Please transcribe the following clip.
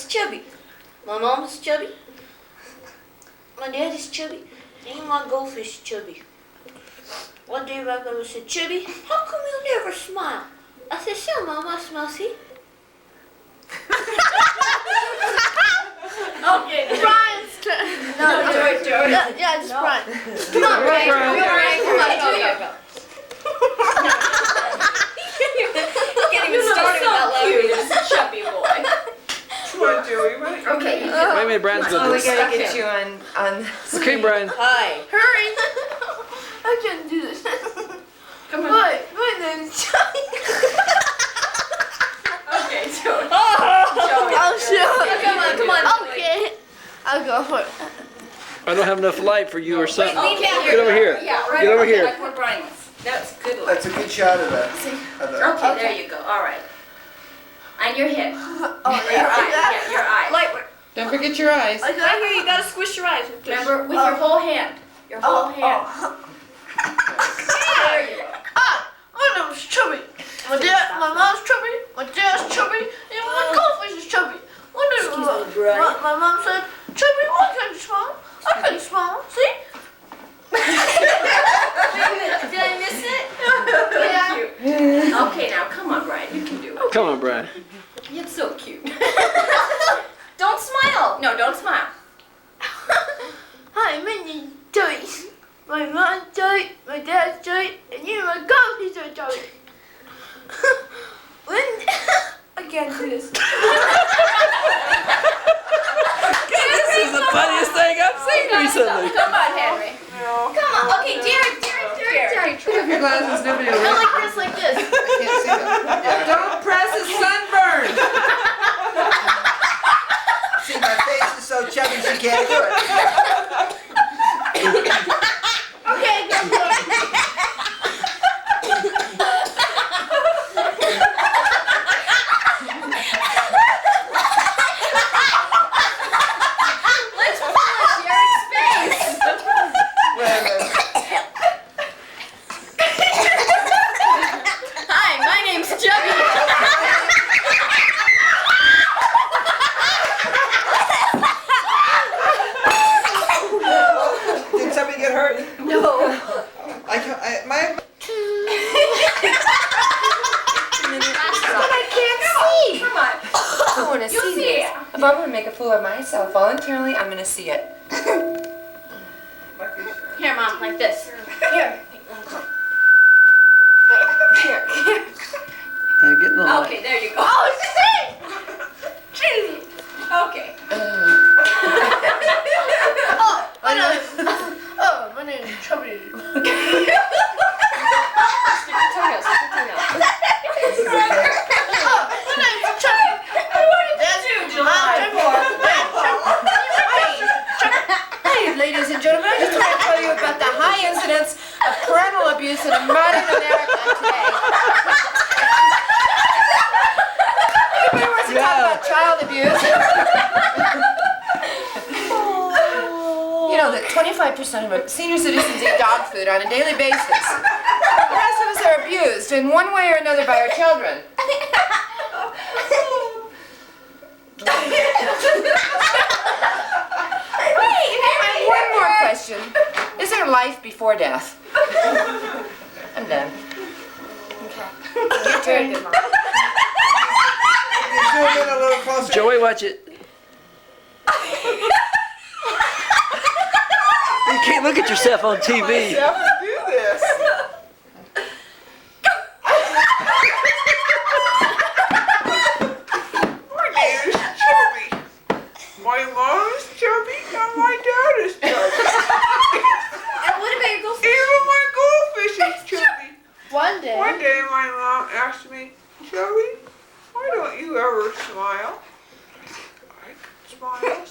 dad's chubby. My mom's chubby. My dad is chubby. And my goldfish is chubby. One day my mother said, Chubby, how come you never smile? I said, sure, Mom, I smile, see? Okay. Brian's turn. No, Joey. Yeah, it's Brian. Come on, Brian. Come on, go. Can't even start without laughing. This chubby boy. Come on, Joey. Okay. Wait a minute, Brian's Oh, we good. gotta get you on. Okay, Brian. Hi. Hurry. I can't do this. Come on. My name is Joey. Okay, Joey. Oh, shit. Come on. Okay. I'll go for it. I don't have enough light for you or something. We can't Get over here. Yeah, right Get over here. Like where Brian is. That's good. That's a good shot of that. Okay, there you go. All right. And your head. Oh, Your eyes. Yeah, your eyes. Light. Don't forget your eyes. I hear you gotta squish your eyes. Remember, with your whole hand. Your whole hand. There you go. My name's Chubby. My mom's chubby. My dad's chubby. And my goldfish is chubby. My mom said, Chubby, why can't you smile? I can smile. See? Did I miss it? Yeah. Okay, now come on, Brian. You can do it. Come on, Brian. It's so cute. Don't smile. No, don't smile. Hi, my name's Joey. My mom's Joey, my dad's Joey, and you, my goldfish are Joey. When I can't do this. This is the funniest thing I've seen recently. Come on, Henry. Come on. Okay, Derek. Put up your glasses, nobody will. I like this. I can't see them. Don't press his sunburn. See, my face is so chubby she can't do it. Okay, go for it. Let's pull Derek's face. Hi, my name's Chubby. Did somebody get hurt? No. My But I can't see. Come on. I want to You'll see see this. it. If I'm going to make a fool of myself voluntarily, I'm going to see it. Here, Mom, like this. Here. Hey, get in the light. Okay, there you go. Oh, shit! Jeez. Okay. My name's Chubby. Stick your tongue out. My name's Chubby. Hey, ladies and gentlemen, I just want to tell you about the high incidence of parental abuse in modern America today. Anybody wants to talk about child abuse? You know that 25% of senior citizens eat dog food on a daily basis. The rest of us are abused in one way or another by our children. One more question. Is there life before death? I'm done. Your turn. Can you zoom in a little closer? Joey, watch it. You can't look at yourself on TV. do this. My name is Chubby. My mom is chubby and my dad is chubby. And what about your goldfish? Even my goldfish is chubby. One day. One day my mom asked me, Chubby, why don't you ever smile? I can smile.